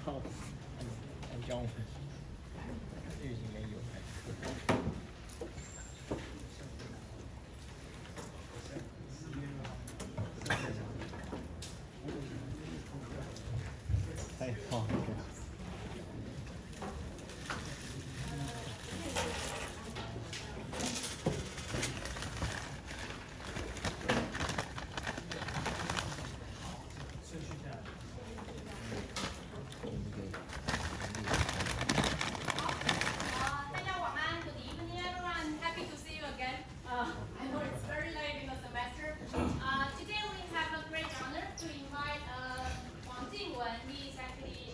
教我们运行原油还是哎，好。I know it's very late in the semester. Today we have a great honor to invite Wang Jingwen. He is actually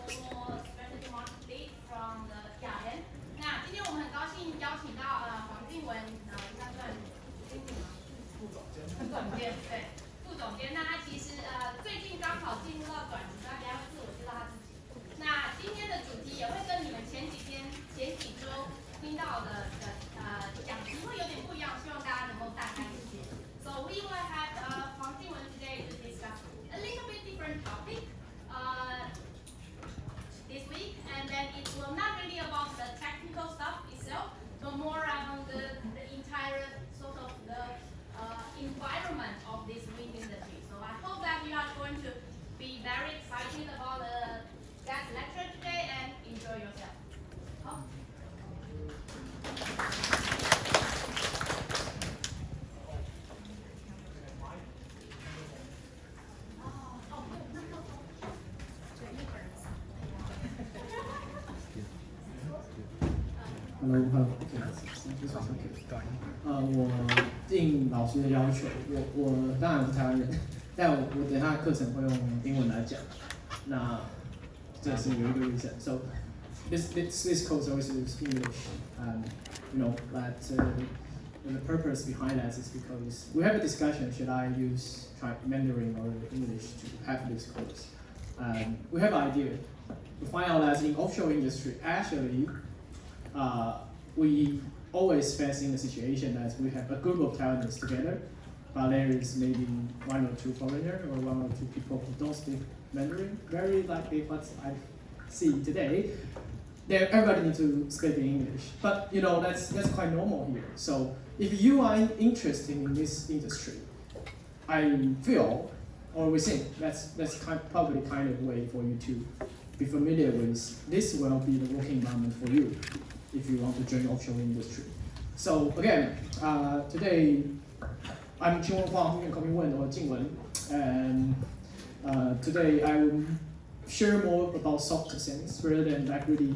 former specialty market lead from the IAN. 那今天我们很高兴邀请到黄静文，他算经理吗？副总监，对，副总监。那他其实最近刚好进入到短期，大家自我介绍他自己。那今天的主题也会跟你们前几周听到的讲题会有点不一样，希望大家能够大开眼界。So we will have Wang Jingwen today to discuss a little bit different topic this week, and then it will not really about the technical stuff itself, but more around the entire sort of the environment of this wind industry. So I hope that you are going to be very excited about the gas lecture today and enjoy yourself. 好。Hello，我应老师的要求，我当然是台湾人，但我等下课程会用英文来讲，那这是有一个 reason。So this course always use English, you know that the purpose behind that is because we have a discussion. Should I try Mandarin or English to have this course? We have an idea. We find out that in offshore industry, actually. We always face in the situation that we have a group of Taiwanese together, but there is maybe one or two foreigners or one or two people who don't speak Mandarin. Very likely what I see today, everybody needs to speak English. But you know that's quite normal here. So if you are interested in this industry, I feel or we think that's probably kind of way for you to be familiar with. This will be the working environment for you if you want to join offshore industry. So again, today I'm Jingwen Huang, or Jingwen, and today I will share more about soft things rather than like really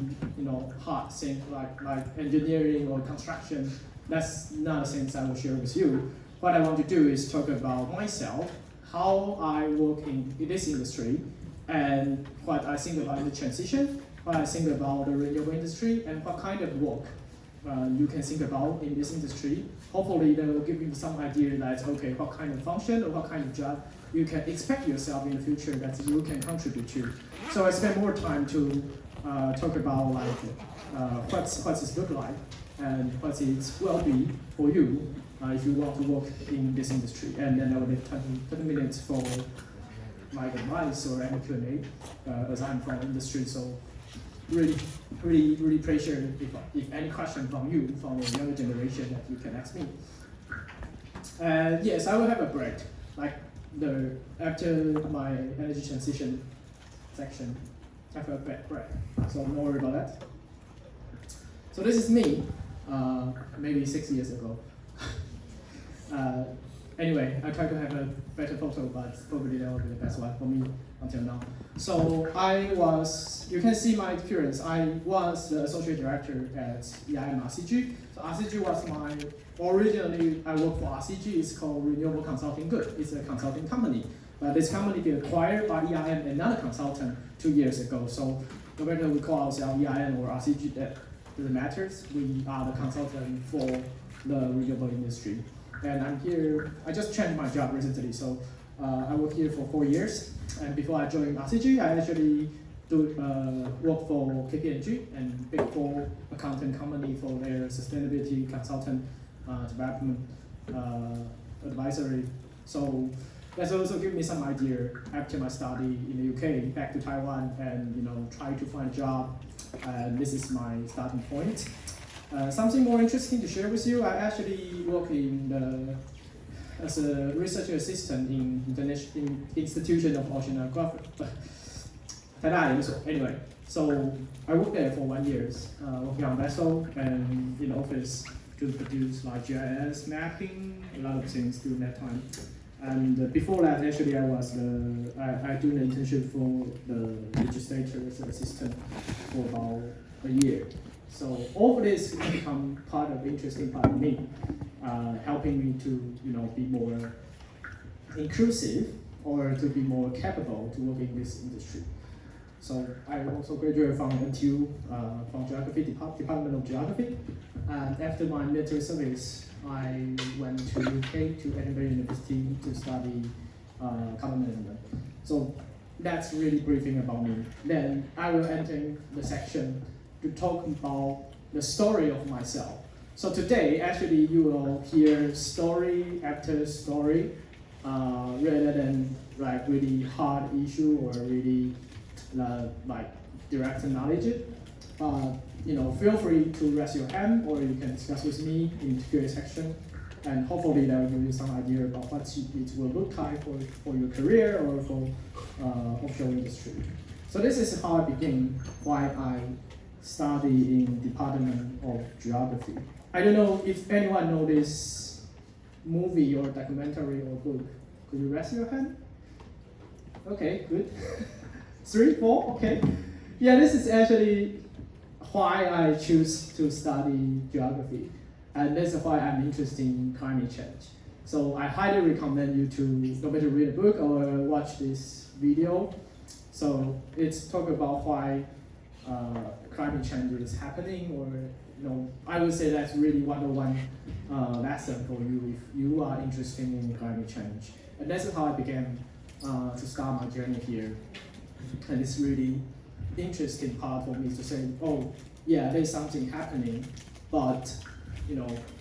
hard things like engineering or construction. That's not the things I will share with you. What I want to do is talk about myself, how I work in this industry, and what I think about the transition, what I think about the renewable industry, and what kind of work you can think about in this industry. Hopefully that will give you some idea that, okay, what kind of function or what kind of job you can expect yourself in the future that you can contribute to. So I spend more time to talk about like what this look like and what it will be for you if you want to work in this industry. And then I will leave 20 minutes for my advice or any Q&A as I'm from industry. So really appreciate if any question from you, from the younger generation, that you can ask me. Yes, I will have a break, like after my energy transition section, I have a break. So don't worry about that. So this is me, maybe 6 years ago. Anyway, I try to have a better photo, but probably that will be the best one for me until now. So you can see my experience. I was the associate director at EIM RCG. So RCG was originally I worked for RCG. It's called Renewable Consulting Group. It's a consulting company. But this company got acquired by EIM, another consultant, 2 years ago. So no matter we call ourselves EIM or RCG, that doesn't matter. We are the consultant for the renewable industry. And I'm here, I just changed my job recently, so I worked here for 4 years. And before I joined RCG, I actually work for KPMG and Big Four accounting company for their sustainability consultant development advisory. So That's also given me some idea after my study in the UK, back to Taiwan, and try to find a job. And this is my starting point. Something more interesting to share with you. I actually work as a research assistant in Institution of Oceanography. Anyway, so I worked there for 1 year, working on vessel and in office to produce like GIS mapping, a lot of things during that time. And before that, actually, I do an internship for the legislature as an assistant for about a year. So all of this become part of interesting part of me, helping me to be more inclusive or to be more capable to work in this industry. So I also graduated from NTU, from Geography, Department of Geography. And after my military service, I went to UK, to Edinburgh University to study carbon management. So that's really briefing about me. Then I will enter the section to talk about the story of myself. So today, actually, you will hear story after story, rather than like really hard issue or really like direct knowledge. Feel free to raise your hand, or you can discuss with me in the Q&A section, and hopefully that will give you some idea about what it will look like for your career or for offshore industry. So this is how I begin, why I study in Department of Geography. I don't know if anyone knows this movie or documentary or book. Could you raise your hand? Okay, good. 3, 4, okay. Yeah, this is actually why I choose to study geography, and that's why I'm interested in climate change. So I highly recommend you to go back to read a book or watch this video. So it's talk about why climate change is happening, or I would say that's really 101 lesson for you if you are interested in climate change. And that's how I began to start my journey here. And it's really interesting part for me to say, oh yeah, there's something happening, but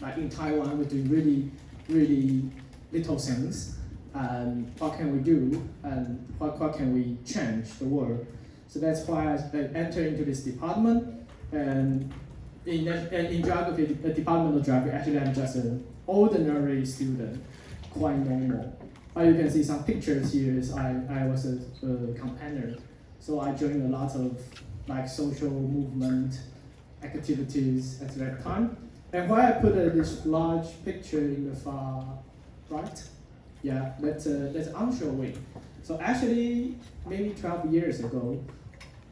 like in Taiwan we're doing really, really little things, and what can we do, and what can we change the world? So that's why I entered into this department, and in geography, the Department of Geography, actually I'm just an ordinary student, quite normal. But you can see some pictures here. I was a campaigner, so I joined a lot of like social movement activities at that time. And why I put this large picture in the far right, yeah, that's onshore wind. So actually, maybe 12 years ago,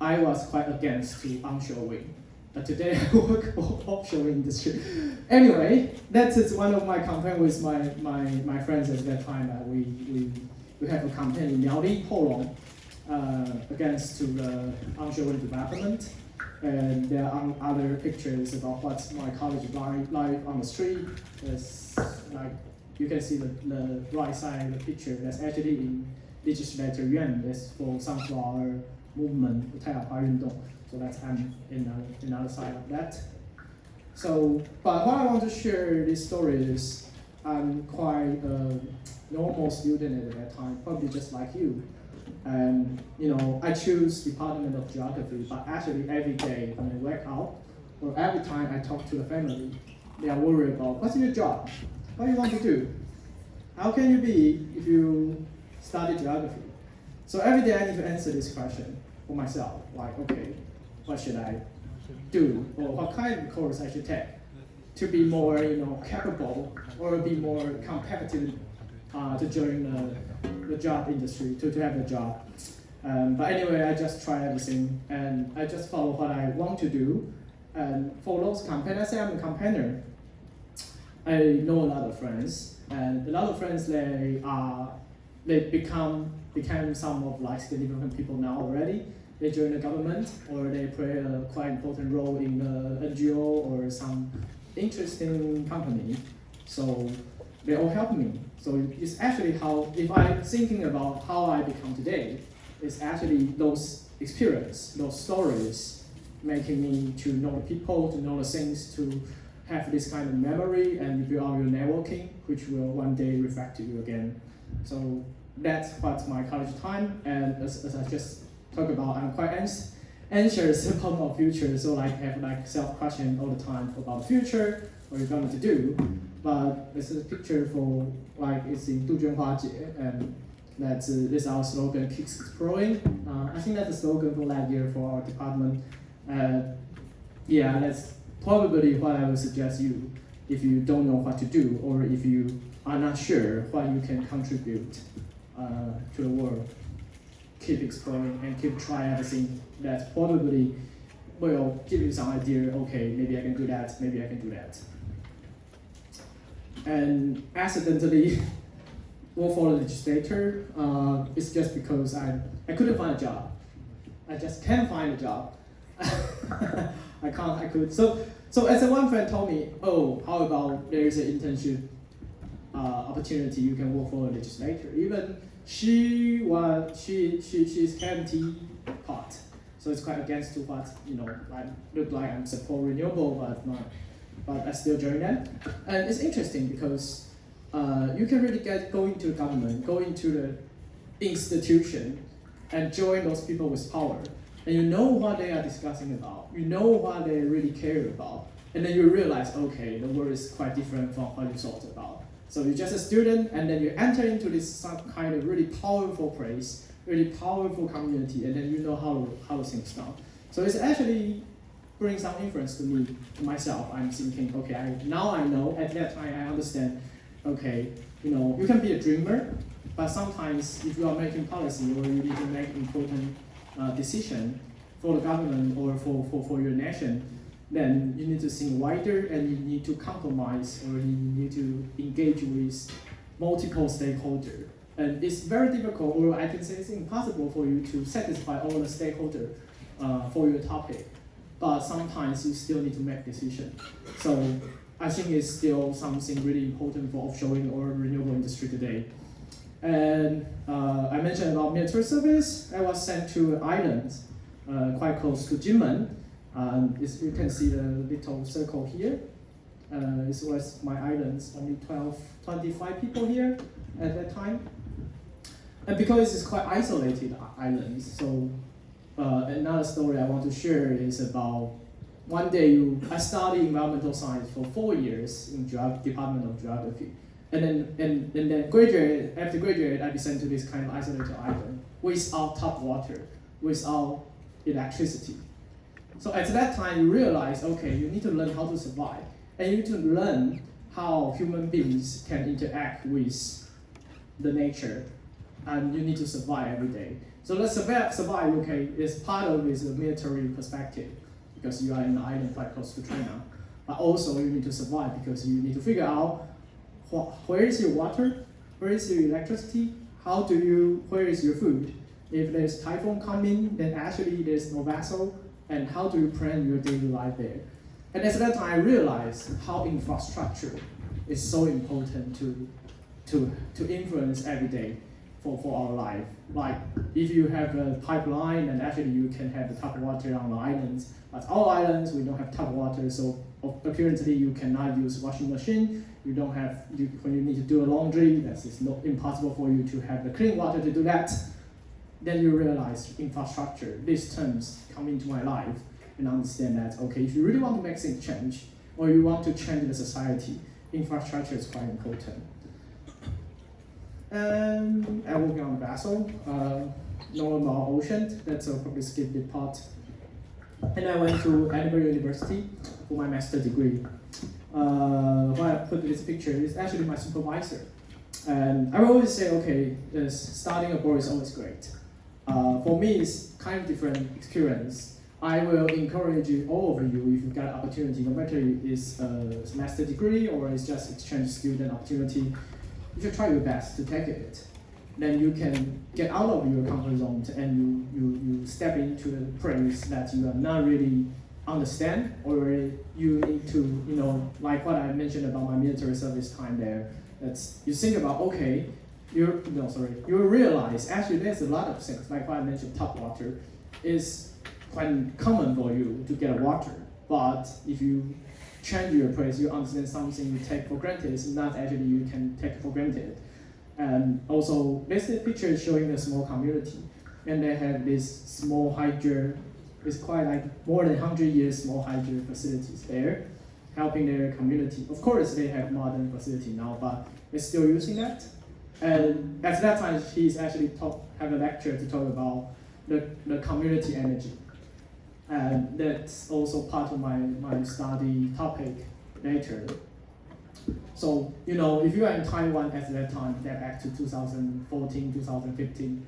I was quite against to onshore wind. But today I work for offshore industry. Anyway, that is one of my campaign with my friends at that time. We have a campaign in Miaoli, Polong, against to the onshore wind development. And there are other pictures about what's my college life on the street. There's like you can see the right side of the picture. That's actually in legislature yuan. That's for sunflower movement, 太阳花运动. So that's in another side of that. So, but what I want to share this story is I'm quite a normal student at that time, probably just like you. And I choose Department of Geography, but actually every day when I wake up, or every time I talk to the family, they are worried about what's your job, what do you want to do, how can you be if you study geography. So every day I need to answer this question for myself, like okay, what should I do, or what kind of course I should take to be more capable or be more competitive to join the job industry, to have a job. But anyway, I just try everything and I just follow what I want to do. And for those campaigns, I say I'm a campaigner. I know a lot of friends, and a lot of friends they became some of like significant people now already. They join the government or they play a quite important role in the NGO or some interesting company. So they all help me. So it's actually how, if I'm thinking about how I become today, it's actually those experience, those stories, making me to know the people, to know the things, to have this kind of memory and build on your networking, which will one day reflect to you again. So that's what my college time, and as I just talked about, I'm quite anxious about my future, so like I have like self-question all the time about the future, what you're going to do. But this is a picture for like it's in 杜鹃花节, and that's this our slogan, keeps exploring. I think that's the slogan for that year for our department. Yeah, that's probably what I would suggest you if you don't know what to do, or if you are not sure what you can contribute to the world. Keep exploring and keep trying everything. That probably will give you some idea. Okay, maybe I can do that. Maybe I can do that. And accidentally work for the legislator. It's just because I couldn't find a job. I just can't find a job. I could. So as one friend told me, oh, how about there is an internship opportunity, you can work for a legislator. Even she's KMT part, so it's quite against to what I look like I'm support renewable, but I still join that. And it's interesting because you can really go into the government, go into the institution, and join those people with power. And you know what they are discussing about, you know what they really care about, and then you realize, okay, the world is quite different from what you thought about. So you're just a student, and then you enter into this some kind of really powerful place, really powerful community, and then you know how things done. So it's actually brings some influence to me, to myself. I'm thinking, okay, now I know, at that time I understand, okay, you can be a dreamer, but sometimes if you are making policy or you need to make important decision for the government or for your nation, then you need to think wider, and you need to compromise, or you need to engage with multiple stakeholders. And it's very difficult, or I can say it's impossible for you to satisfy all the stakeholders for your topic. But sometimes you still need to make decisions. So I think it's still something really important for offshoring or renewable industry today. And I mentioned about military service. I was sent to an island quite close to Jinmen. You can see the little circle here. This was my island, only 25 people here at that time. And because it's quite isolated island, so another story I want to share is about one day I studied environmental science for 4 years in Department of Geography. And then after graduate, I be sent to this kind of isolated island without tap water, without electricity. So at that time, you realize, okay, you need to learn how to survive, and you need to learn how human beings can interact with the nature, and you need to survive every day. So let's survive, okay, is part of this military perspective, because you are in the island quite close to China. But also you need to survive because you need to figure out where is your water, where is your electricity, where is your food. If there's typhoon coming, then actually there's no vessel, and how do you plan your daily life there? And at that time I realized how infrastructure is so important to influence every day for our life. Like if you have a pipeline, then actually you can have the tap water on the islands. But all islands, we don't have tap water, so apparently you cannot use washing machine. You don't have, when you need to do a laundry, it's not impossible for you to have the clean water to do that. Then you realize infrastructure, these terms come into my life, and understand that, okay, if you really want to make things change, or you want to change the society, infrastructure is quite important. And I work on a vessel, normal ocean, that's a probably skip the part. And I went to Edinburgh University for my master's degree. Why I put this picture is actually my supervisor. And I always say, okay, studying abroad is always great. For me, it's kind of different experience. I will encourage all of you, if you've got opportunity, no matter it's a master's degree or it's just exchange student opportunity, you should try your best to take it. Then you can get out of your comfort zone and you step into a place that you are not really understand, or you need to, like what I mentioned about my military service time there, that's you think about, okay, you realize actually there's a lot of things, like what I mentioned, tap water is quite common for you to get water, but if you change your place, you understand something you take for granted is not actually you can take for granted. And also, this picture is showing a small community. And they have this small hydro, it's quite like more than 100 years small hydro facilities there, helping their community. Of course, they have modern facility now, but they're still using that. And at that time, he's actually have a lecture to talk about the community energy. And that's also part of my study topic later. So, you know, if you are in Taiwan at that time, back to 2014, 2015,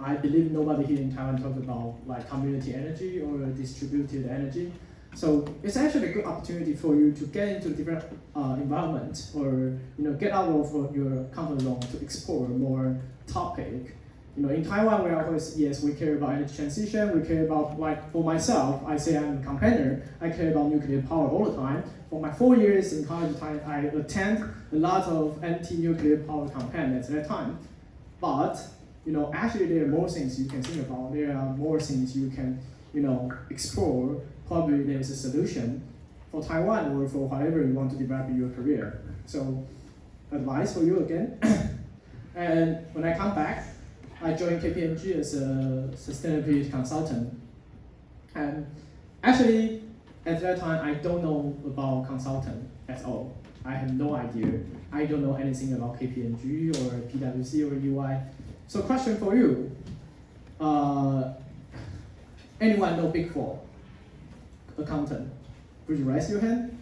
I believe nobody here in Taiwan talks about like community energy or distributed energy. So it's actually a good opportunity for you to get into different environment, or get out of your comfort zone to explore more topic. In Taiwan, we always, yes, we care about energy transition. We care about, like, for myself, I say I'm a campaigner. I care about nuclear power all the time. For my 4 years in college time, I attend a lot of anti-nuclear power campaigns at that time. But actually, there are more things you can think about. There are more things you can, explore. Probably there's a solution for Taiwan or for whatever you want to develop in your career. So, advice for you again. And when I come back, I joined KPMG as a sustainability consultant. And actually, at that time, I don't know about consultant at all. I have no idea. I don't know anything about KPMG or PwC or UI. So question for you. Anyone know Big Four accountant? Could you raise your hand?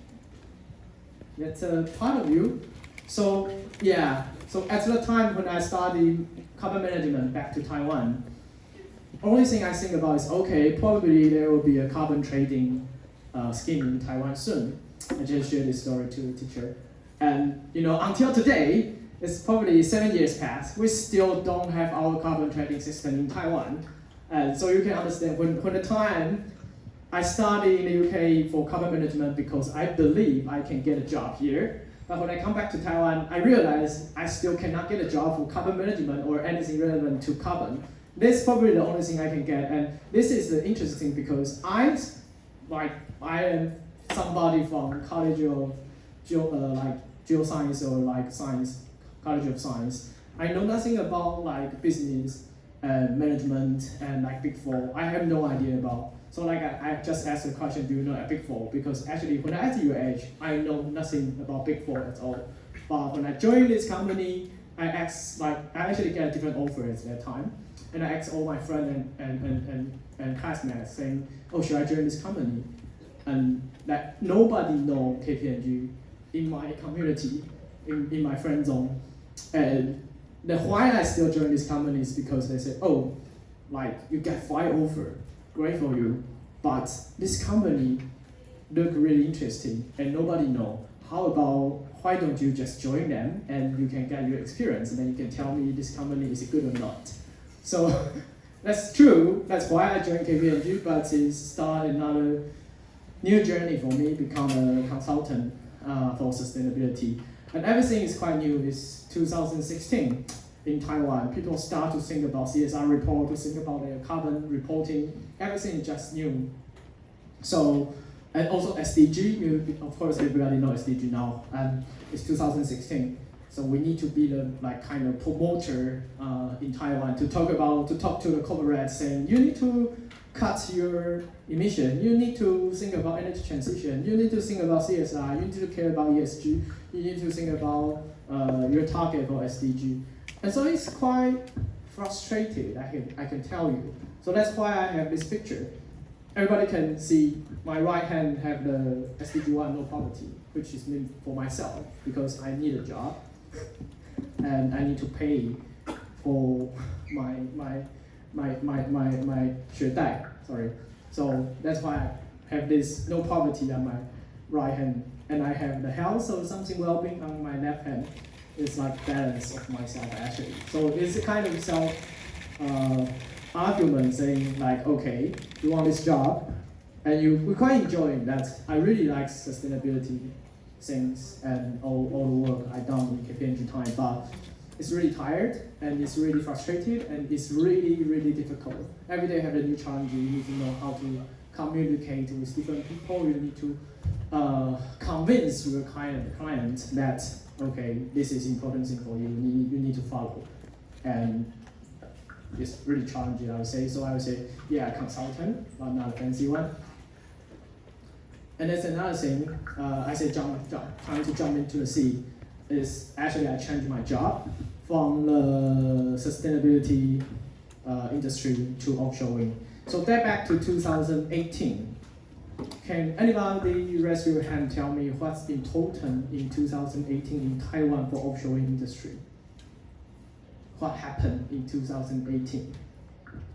That's a part of you. So yeah, so at the time when I studied carbon management back to Taiwan, only thing I think about is, okay, probably there will be a carbon trading scheme in Taiwan soon. I just shared this story to the teacher. And until today, it's probably 7 years past, we still don't have our carbon trading system in Taiwan. And so you can understand when the time I studied in the UK for carbon management because I believe I can get a job here. But when I come back to Taiwan, I realize I still cannot get a job for carbon management or anything relevant to carbon. This is probably the only thing I can get. And this is the interesting because I am somebody from College of Geoscience or like Science, College of Science. I know nothing about like business and management and like Big Four. I have no idea about. So like I just asked the question, do you know a Big Four? Because actually when I at your age, I know nothing about Big Four at all. But when I joined this company, I actually get a different offer at that time. And I asked all my friends and classmates saying, oh, should I join this company? And that nobody know KPMG in my community, in my friend zone. And the why I still join this company is because they said, oh, like you get 5 offer, great for you, but this company look really interesting and nobody know. How about why don't you just join them and you can get your experience and then you can tell me this company is good or not. So that's true. That's why I joined KPMG, but it started another new journey for me, become a consultant for sustainability. And everything is quite new. It's 2016 in Taiwan. People start to think about CSR report, to think about their carbon reporting. Everything is just new. So, and also SDG, of course everybody knows SDG now, and it's 2016. So we need to be the kind of promoter in Taiwan to talk to the corporate saying, you need to cut your emission, you need to think about energy transition, you need to think about CSR, you need to care about ESG, you need to think about your target for SDG. And so it's quite frustrated, I can tell you. So that's why I have this picture. Everybody can see my right hand have the SDG 1, no poverty, which is meant for myself because I need a job and I need to pay for my 学贷, sorry. So that's why I have this no poverty on my right hand, and I have the health or something well-being on my left hand. It's like balance of myself actually. So it's a kind of self argument saying like, okay, you want this job, and we quite enjoying that. I really like sustainability things and all the work I've done in KPMG time, but it's really tired and it's really frustrated and it's really, really difficult. Every day I have a new challenge. You need to know how to communicate with different people. You need to convince your client that, okay, this is important thing for you, you need to follow. And it's really challenging, I would say. So I would say, yeah, consultant, but not a fancy one. And that's another thing, I say trying to jump into the sea, is actually I changed my job from the sustainability industry to offshoring. So that back to 2018. Can anybody raise your hand, tell me what's important in 2018 in Taiwan for offshoring industry? What happened in 2018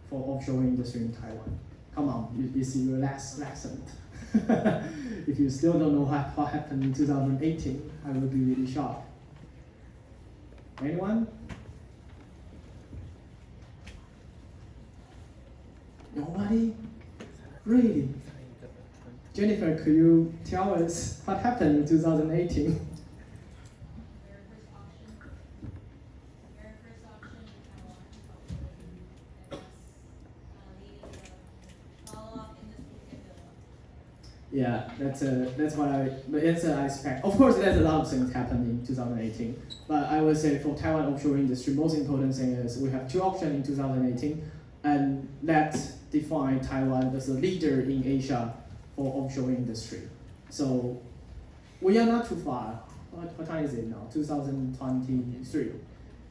for offshoring industry in Taiwan? Come on, you see your last lesson. If you still don't know what happened in 2018, I will be really shocked. Anyone? Nobody? Really? Jennifer, could you tell us what happened in 2018? Yeah, that's what the answer I expect. Of course, there's a lot of things happened in 2018, but I would say for Taiwan offshore industry, most important thing is we have two options in 2018, and that define Taiwan as a leader in Asia for offshore industry. So we are not too far. What time is it now? 2023.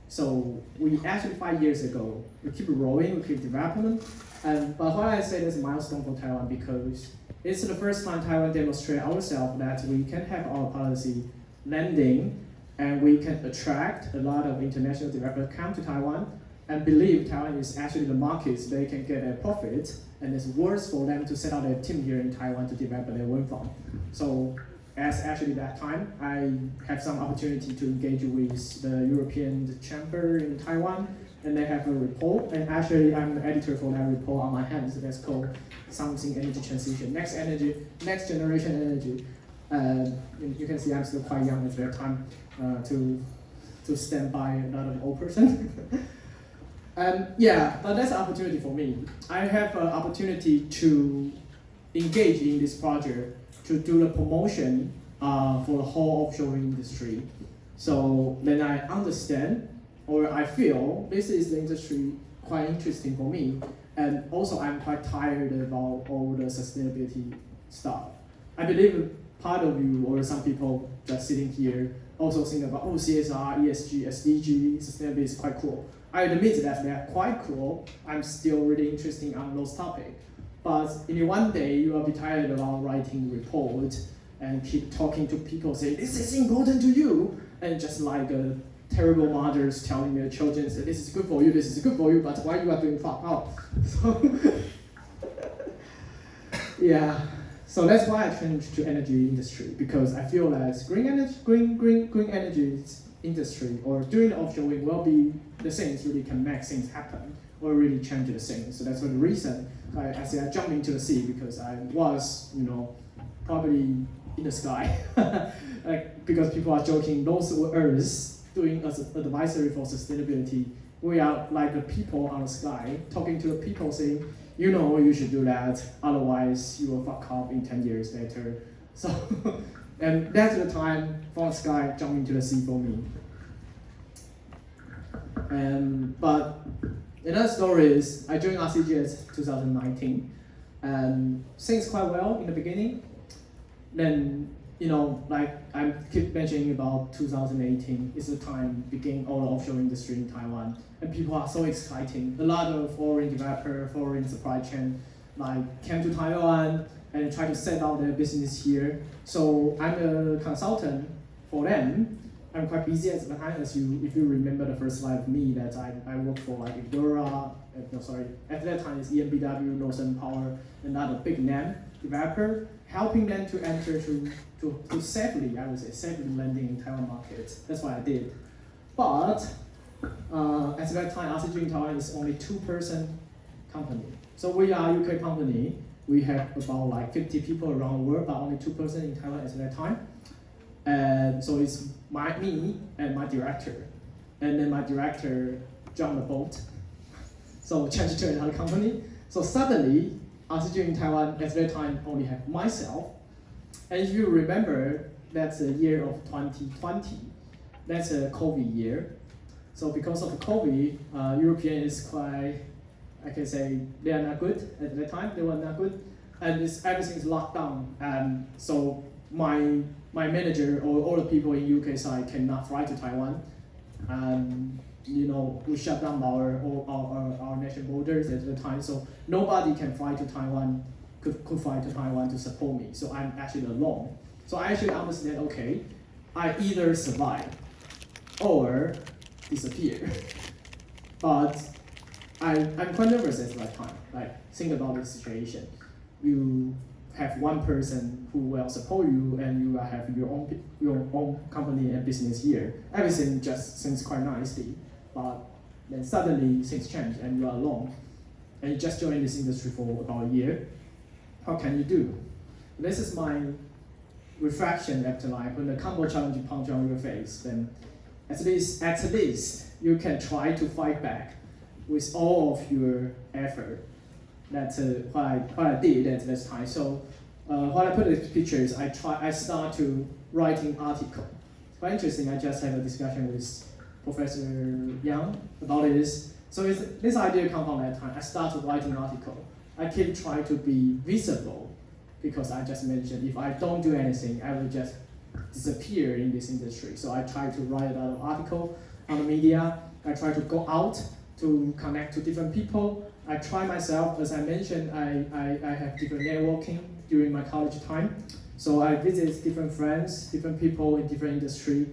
So we actually 5 years ago, we keep growing, we keep developing, but why I say this is a milestone for Taiwan because it's the first time Taiwan demonstrate ourselves that we can have our policy landing and we can attract a lot of international developers come to Taiwan and believe Taiwan is actually the market they can get a profit and it's worth for them to set up their team here in Taiwan to develop their wind farm. So as actually that time, I have some opportunity to engage with the European Chamber in Taiwan and they have a report and actually I'm the editor for that report on my hands that's called something energy transition, next generation energy. You can see I'm still quite young at that time to stand by another old person. Yeah, but that's an opportunity for me. I have an opportunity to engage in this project to do the promotion for the whole offshore industry. So then I understand or I feel this is the industry quite interesting for me. And also I'm quite tired about all the sustainability stuff. I believe part of you or some people just sitting here also think about, oh, CSR, ESG, SDG, sustainability is quite cool. I admit that they're quite cool. I'm still really interested on those topics. But in one day, you will be tired about writing report and keep talking to people saying, this is important to you. And just like terrible mothers telling their children, this is good for you, this is good for you, but why you are doing fuck up? So, yeah. So that's why I changed to energy industry because I feel that green energy industry or doing offshore wind will be the things really can make things happen or really change the things. So that's the reason I say I jumped into the sea because I was, probably in the sky. Because people are joking, those were us doing as advisory for sustainability. We are like the people on the sky talking to the people saying, you should do that, otherwise you will fuck up in 10 years later. So, and that's the time from the sky jumping to the sea for me. But another story is I joined RCGS 2019, and things quite well in the beginning. Then, like I keep mentioning about 2018 is the time beginning all the offshore industry in Taiwan, and people are so exciting. A lot of foreign developer, foreign supply chain, came to Taiwan and try to set out their business here. So I'm a consultant for them. I'm quite busy at the time, if you remember the first slide of me that I work for Igora, at that time it's EMBW, Northern Power, another big name developer, helping them to enter to safely landing in Taiwan market. That's what I did. But at that time, RCG in Taiwan is only 2-person company. So we are a UK company. We have about 50 people around the world, but only 2-person in Taiwan at that time. And so it's me and my director. And then my director jumped the boat. So changed to another company. So suddenly, RCG in Taiwan at that time only have myself. And if you remember, that's the year of 2020. that's a COVID year. So because of COVID, European is quite, I can say, they are not good at that time. They were not good, and everything is locked down. And so my manager or all the people in UK side cannot fly to Taiwan. And we shut down our national borders at the time. So nobody can fly to Taiwan, could fly to Taiwan to support me. So I'm actually alone. So I actually understand, okay, I either survive or disappear. But I'm quite nervous at that time. Like, think about the situation. You have one person who will support you, and you have your own company and business here. Everything just seems quite nicely, but then suddenly things change and you are alone. And you just joined this industry for about a year. How can you do? This is my reflection after life. When the combo challenge punch on your face, then at least you can try to fight back with all of your effort. That's what I did at this time. So what I put in the pictures, I start to writing article. It's quite interesting. I just had a discussion with Professor Yang about this. So this idea comes from that time. I started writing article. I keep trying to be visible, because I just mentioned if I don't do anything, I will just disappear in this industry. So I try to write a lot of article on the media. I try to go out to connect to different people. I try myself, as I mentioned, I have different networking during my college time. So I visit different friends, different people in different industry.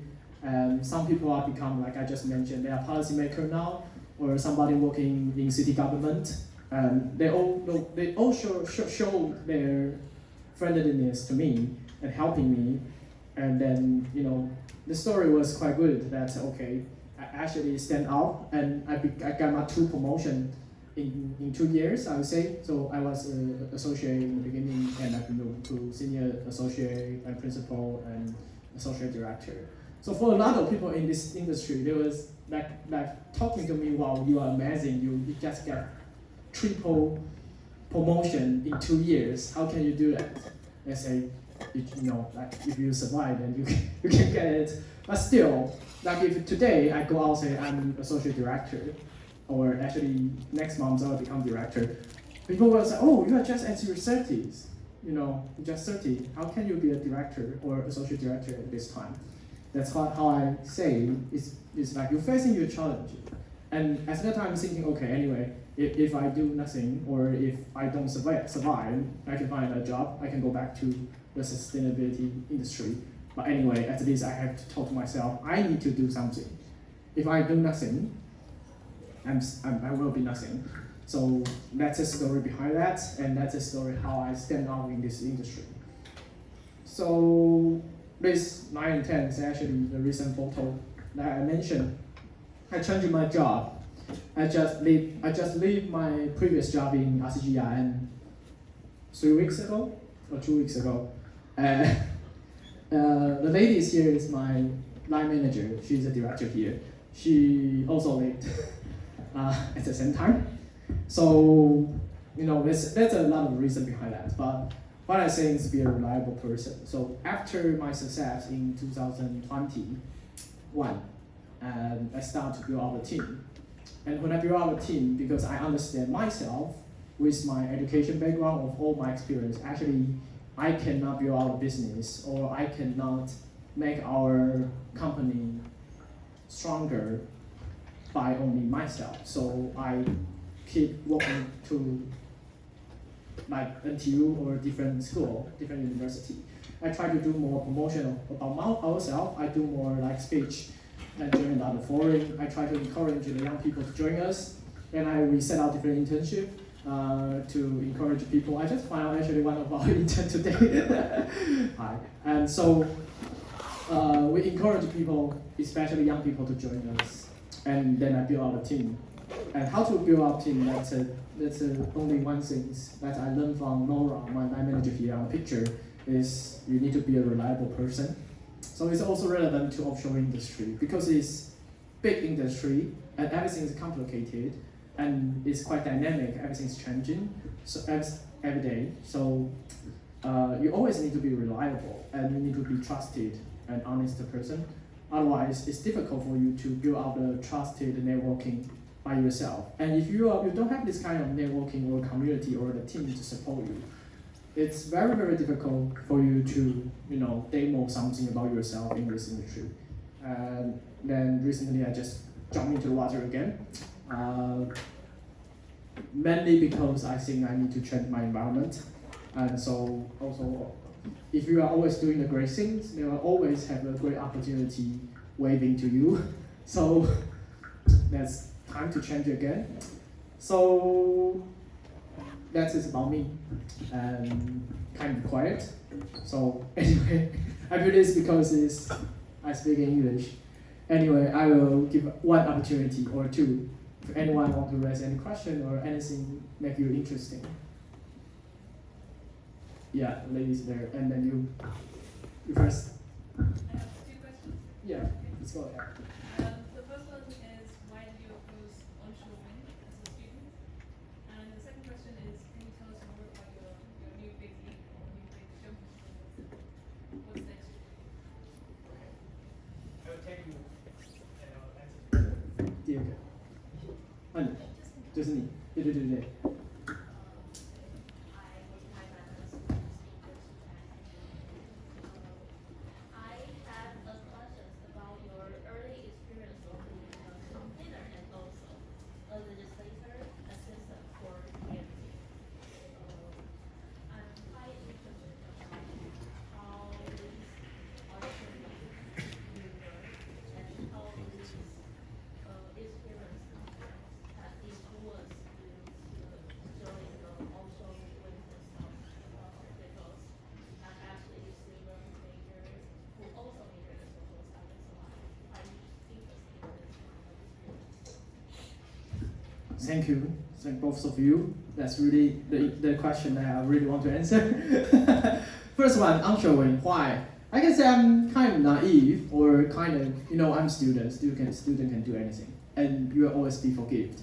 Some people have become, like I just mentioned, they are policymaker now, or somebody working in city government. They all show their friendliness to me and helping me. And then, the story was quite good that, okay, I actually stand out, and I got my 2 promotion in 2 years, I would say. So I was associate in the beginning, and I've moved to senior associate and principal and associate director. So for a lot of people in this industry, there was like talking to me, wow, you are amazing, you just got triple promotion in 2 years. How can you do that? I say, like if you survive, then you can get it. But still, like if today I go out and say I'm associate director, or actually next month I'll become director, people will say, oh, you are just at your 30s. You're just 30. How can you be a director or associate director at this time? That's how I say it's like you're facing your challenge. And at that time I'm thinking, okay, anyway, if I do nothing, or if I don't survive, I can find a job, I can go back to the sustainability industry. But anyway, at least I have to talk to myself, I need to do something. If I do nothing, I will be nothing. So that's the story behind that, and that's the story how I stand out in this industry. So this 9 and 10 is actually the recent photo that I mentioned. I changed my job. I just leave my previous job in RCGIN 3 weeks ago or 2 weeks ago. The lady is here is my line manager. She's a director here. She also left at the same time. So there's a lot of reason behind that. But what I say is be a reliable person. So after my success in 2021, I start to build out a team. And when I build out a team, because I understand myself with my education background of all my experience, actually I cannot build out a business, or I cannot make our company stronger by only myself. So I keep working to like NTU or different school, different university. I try to do more promotion about ourselves. I do more like speech and join a lot of forum. I try to encourage the young people to join us. And we set out different internship to encourage people. I just found out actually one of our interns today. Hi. And so we encourage people, especially young people, to join us. And then I build out a team. And how to build out a team, that's only one thing that I learned from Nora, my line manager here on the picture, is you need to be a reliable person. So it's also relevant to offshore industry because it's big industry and everything is complicated and it's quite dynamic, everything's changing every day. So you always need to be reliable and you need to be trusted and honest person. Otherwise, it's difficult for you to build out the trusted networking by yourself. And if you don't have this kind of networking or community or the team to support you, it's very, very difficult for you to, demo something about yourself in this industry. And then recently I just jumped into the water again. Mainly because I think I need to change my environment. And so also, if you are always doing the great things, they will always have a great opportunity waving to you. So that's time to change again. So that is about me. And kind of quiet. So anyway, I do this because I speak English. Anyway, I will give one opportunity or two if anyone want to raise any question or anything make you interesting. Yeah, ladies there, and then you first. I have two questions. Yeah, let's go ahead. The first one is, why did you oppose onshore wind as a student? And the second question is, can you tell us more about your new big leap or new big jump? What's next? I will take you and I'll answer. 第二个，你就是你，对对对对。Thank you. Thank both of you. That's really the question that I really want to answer. First one, onshore wind. Why? I can say I'm kind of naive or kind of, I'm student. Student can do anything. And you will always be forgiven.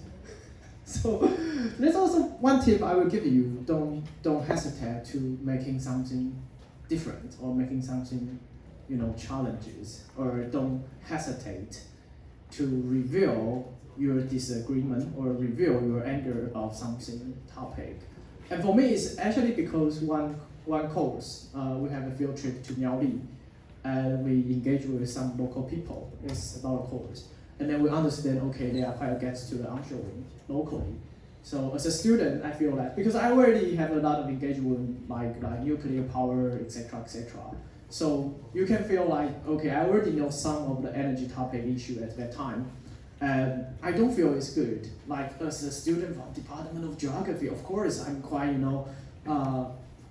So there's also one tip I will give you. Don't hesitate to making something different or making something, challenges. Or don't hesitate to reveal your disagreement or reveal your anger about something topic. And for me, it's actually because one course, we have a field trip to Miaoli, and we engage with some local people. It's about a course. And then we understand, okay, they are quite against to the onshore wind locally. So as a student, I feel like, because I already have a lot of engagement like nuclear power, etc., etc. So you can feel like, okay, I already know some of the energy topic issue at that time. And I don't feel it's good. Like as a student from Department of Geography, of course, I'm quite,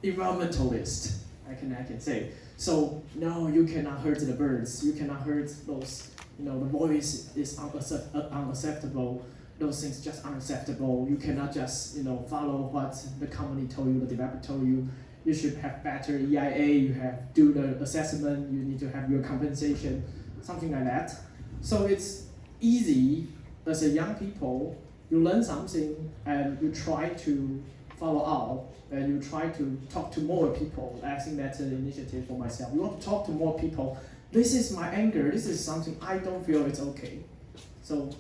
environmentalist. I can say. So no, you cannot hurt the birds. You cannot hurt those. The voice is unacceptable. Those things just unacceptable. You cannot just follow what the company told you, the developer told you. You should have better EIA. You have do the assessment. You need to have your compensation, something like that. So it's easy as a young people, you learn something and you try to follow out and you try to talk to more people. I think that's an initiative for myself. You want to talk to more people. This is my anger. This is something I don't feel it's okay. So,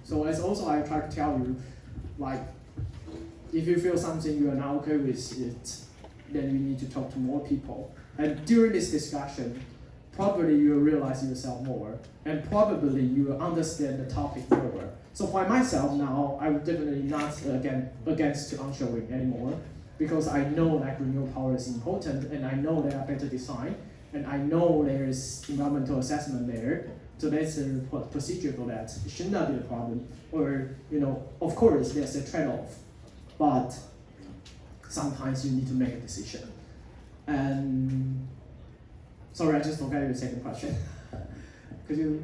so as also I try to tell you, like, if you feel something you are not okay with it, then you need to talk to more people. And during this discussion, probably you will realize yourself more, and probably you will understand the topic more. So for myself now, I'm definitely not against onshore wind anymore, because I know that renewable power is important, and I know there are better design, and I know there is environmental assessment there. So that's a procedure for that. It should not be a problem. Or of course there's a trade-off, but sometimes you need to make a decision. And sorry, I just forgot your second question. Could you?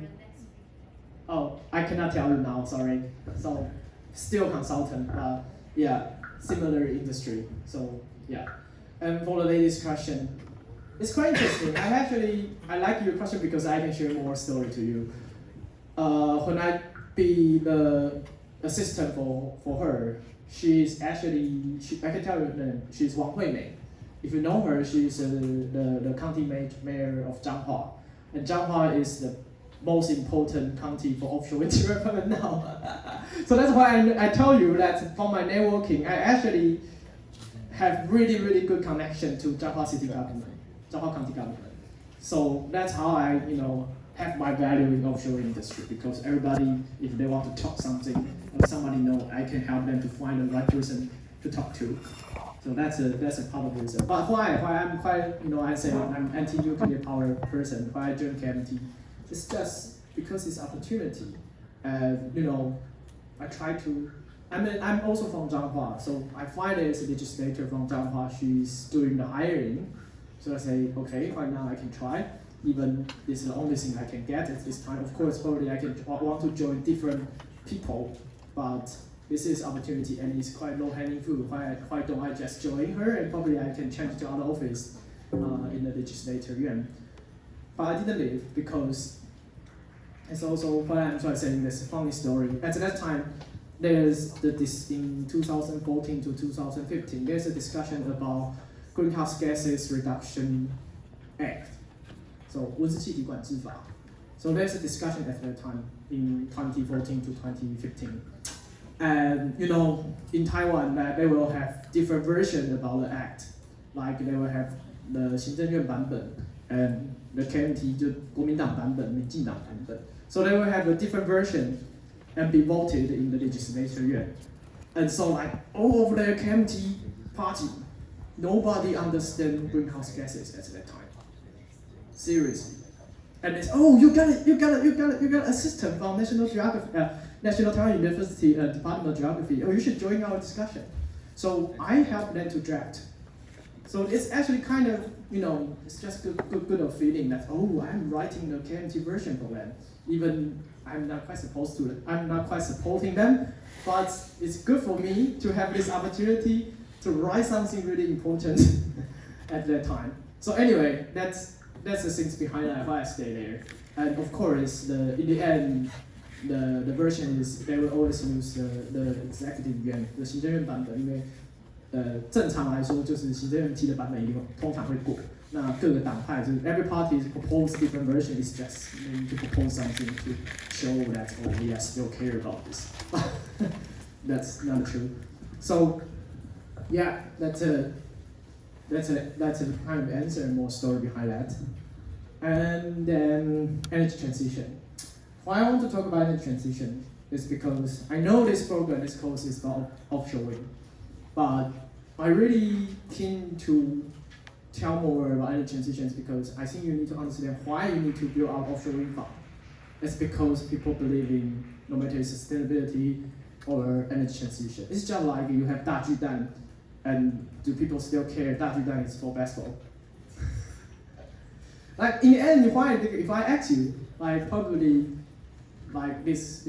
Oh, I cannot tell you now, sorry. So, still consultant, but yeah, similar industry. So, yeah. And for the latest question, it's quite interesting. I like your question because I can share more story to you. When I be the assistant for her, she's actually, I can tell you her name, she's Wang Huimei. If you know her, she's the county mayor of Zhanghua. And Zhanghua is the most important county for offshore wind development now. So that's why I tell you that from my networking, I actually have really good connection to Changhua City government, Changhua County government. So that's how I, have my value in offshore industry, because everybody, if they want to talk something, or somebody know, I can help them to find the right person to talk to. So that's a part of the reason. But why I'm quite, I say I'm anti-nuclear power person, why I joined KMT, it's just because it's opportunity. I try to, I'm also from Changhua, so I find there's a legislator from Changhua, she's doing the hiring. So I say, okay, right now I can try. Even this is the only thing I can get at this time. Of course, probably I want to join different people, but this is opportunity and it's quite low-hanging fruit. Why don't I just join her and probably I can change to other office in the legislature yuan. But I didn't leave because it's also what I'm trying to say. There's a funny story. At that time, there's this in 2014 to 2015. There's a discussion about Greenhouse Gases Reduction Act. So 温室气体管制法. So there's a discussion at that time in 2014 to 2015. And in Taiwan, they will have different versions about the act. Like they will have the 行政院版本 and the KMT 就国民党版本、民进党版本. So they will have a different version and be voted in the legislature yuan. And so like all of the KMT party, nobody understands greenhouse gases at that time. Seriously. And it's, you got a system from National Taiwan University Department of Geography. You should join our discussion. So I helped them to draft. So it's actually kind of, it's just good of feeling that, I'm writing the KMT version for them. Even I'm not quite supporting them, but it's good for me to have this opportunity to write something really important at that time. So anyway, that's the things behind that, why I stay there. And of course, in the end, the version is they will always use the executive yuan, the 行政院版本，因为正常来说就是行政院期的版本一定通常会过。那各个党派就是 every party propose different version is just maybe to propose something to show that we are still care about this. That's not true. So yeah, that's a kind of answer and more story behind that. And then energy transition. Why I want to talk about energy transition is because I know this program, this course is about offshore wind, but I really keen to tell more about energy transition because I think you need to understand why you need to build out offshore wind farm. It's because people believe in no matter sustainability or energy transition. It's just like you have 大巨蛋, and do people still care 大巨蛋is for basketball? Like in the end, if I ask you, like probably like this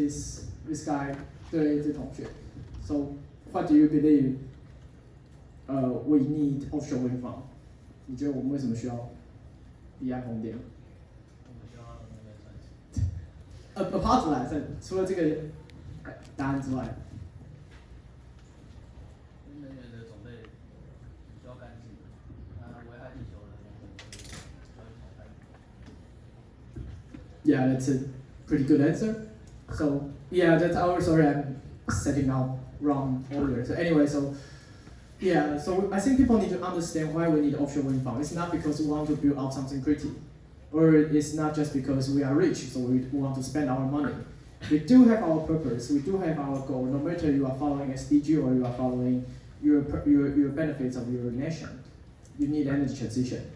guy, 对这同学, so what do you believe? We need offshore wind farm. 你觉得我们为什么需要离岸风电？我们需要那个算是。apart from that，除了这个答案之外，能源的种类需要干净，危害地球的能源需要淘汰。Yeah, that's a pretty good answer. So yeah, that's our story. I'm setting out wrong order. So anyway, yeah, so I think people need to understand why we need offshore wind farm. It's not because we want to build out something pretty, or it's not just because we are rich, so we want to spend our money. We do have our purpose, we do have our goal, no matter you are following SDG or you are following your benefits of your nation. You need energy transition.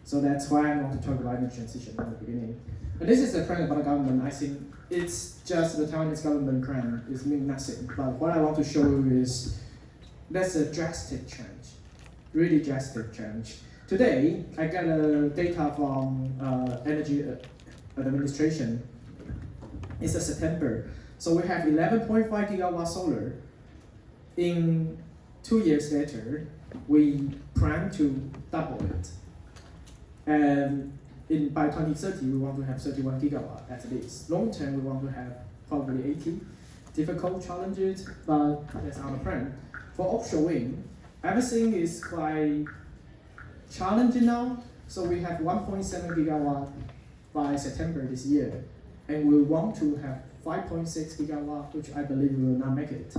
So that's why I want to talk about energy transition in the beginning. And this is a plan about the government. I think it's just the Taiwanese government plan. It means nothing. But what I want to show you is that's a drastic change, really drastic change. Today, I got data from Energy Administration. It's a September. So we have 11.5 gigawatt solar. In 2 years later, we plan to double it. And by 2030, we want to have 31 gigawatt at least. Long term, we want to have probably 80. Difficult challenges, but that's our plan. For offshore wind, everything is quite challenging now. So we have 1.7 gigawatt by September this year. and we want to have 5.6 gigawatt, which I believe we will not make it.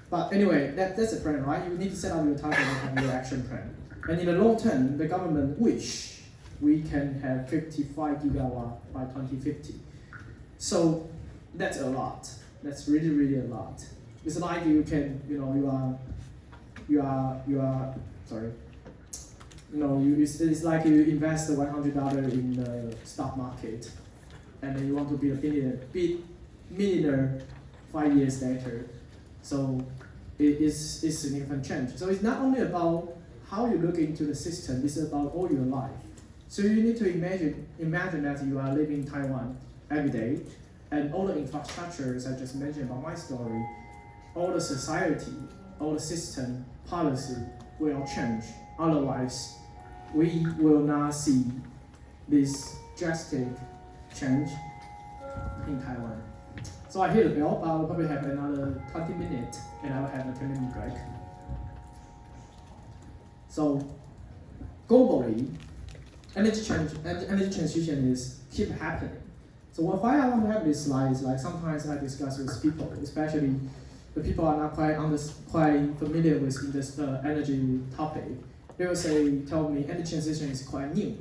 But anyway, that's a plan, right? You need to set up your target and have your action plan. And in the long term, the government wish we can have 55 gigawatt by 2050. So that's a lot. That's really, really a lot. It's like you can, it's like you invest $100 in the stock market, and then you want to be a millionaire 5 years later. So it's significant change. So it's not only about how you look into the system, it's about all your life. So you need to imagine that you are living in Taiwan every day, and all the infrastructures I just mentioned about my story, all the society, all the system, policy will change. Otherwise, we will not see this drastic change in Taiwan. So I hear the bell, but I will probably have another 20 minutes, and I will have a 10-minute break. So globally, energy transition is keep happening. So why I want to have this slide is like sometimes I discuss with people, especially the people are not quite familiar with this energy topic. They will tell me energy transition is quite new.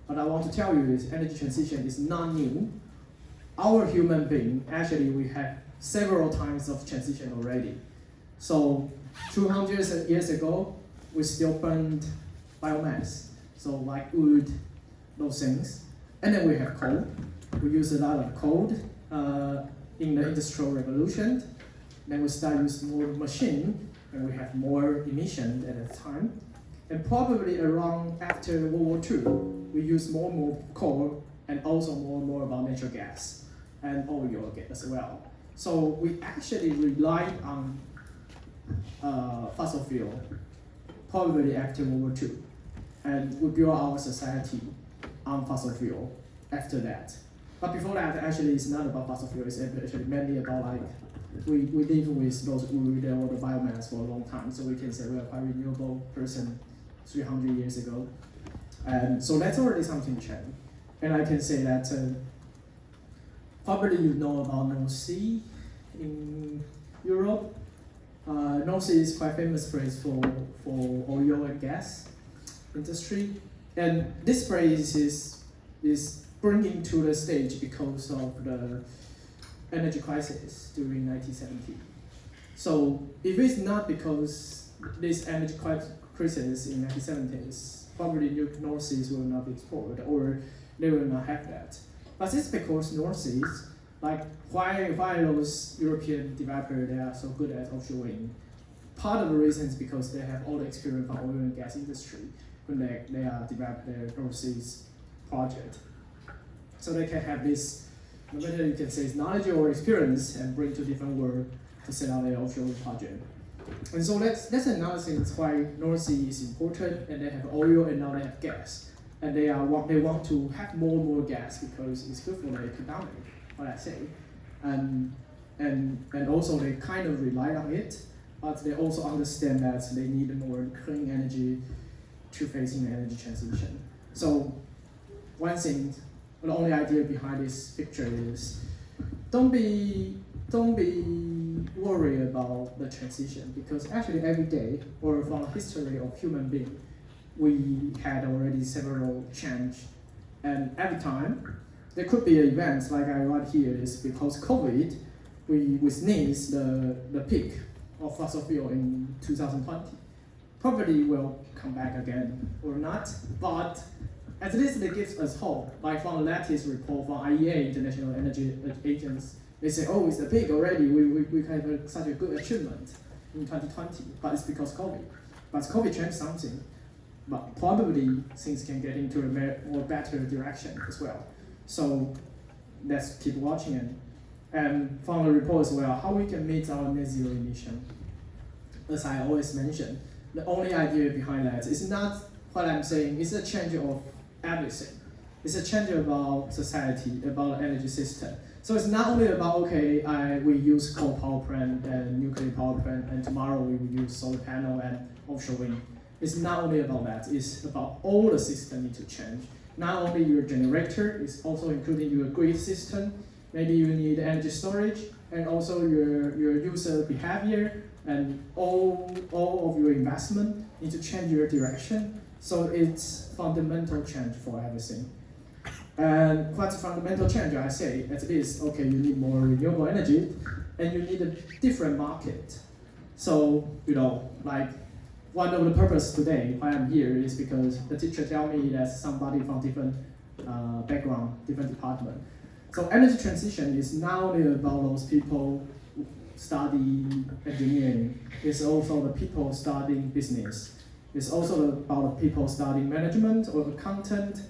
But I want to tell you is energy transition is not new. Our human being, actually we have several times of transition already. So 200 years ago, we still burned biomass. So like wood, those things. And then we have coal. We use a lot of coal in the Industrial Revolution. Then we start using more machine, and we have more emission at that time. And probably around after World War II, we use more and more coal, and also more and more about natural gas and oil as well. So we actually relied on fossil fuel, probably after World War II. And we built our society on fossil fuel after that. But before that, actually, it's not about fossil fuel. It's actually mainly about like we live with those wood or the biomass for a long time. So we can say we are quite renewable person 300 years ago. And so that's already something changed. And I can say that probably you know about North Sea in Europe. North Sea is quite famous place for oil and gas industry. And this place is bringing to the stage because of the energy crisis during 1970. So if it's not because this energy crisis in 1970s, probably North Seas will not be explored or they will not have that. But it's because North Seas, like why those European developers they are so good at offshore wind. Part of the reason is because they have all the experience from oil and gas industry when they are developing their North Seas project. So they can have this, no matter you can say it's knowledge or experience and bring to different world to set out their offshore wind project. And so that's another thing why North Sea is important, and they have oil and now they have gas. And they want to have more and more gas because it's good for the economy, what I say. And also they kind of rely on it, but they also understand that they need more clean energy to facing the energy transition. So one thing, the only idea behind this picture is don't be worried about the transition, because actually every day, or from the history of human being, we had already several change, and every time there could be events like I write here is because COVID, we sneeze the peak of fossil fuel in 2020. Probably will come back again or not, but at least it gives us hope. Like from the latest report from IEA, International Energy Agency, they say, oh, it's the peak already. We had such a good achievement in 2020, but it's because COVID. But COVID changed something, but probably things can get into a more better direction as well. So let's keep watching and from the report as well, how we can meet our net zero emission. As I always mention, the only idea behind that is not what I'm saying, it's a change of everything. It's a change about society, about the energy system. So it's not only about, okay, we use coal power plant and nuclear power plant, and tomorrow we will use solar panel and offshore wind. It's not only about that, it's about all the system need to change. not only your generator, it's also including your grid system. Maybe you need energy storage, and also your user behavior, and all of your investment need to change your direction. So it's fundamental change for everything. And what's fundamental change? I say at least, okay, you need more renewable energy, and you need a different market. So like one of the purpose today why I'm here is because the teacher tell me that somebody from different background, different department. So energy transition is not only about those people study engineering. It's also the people studying business. It's also about the people studying management or the content,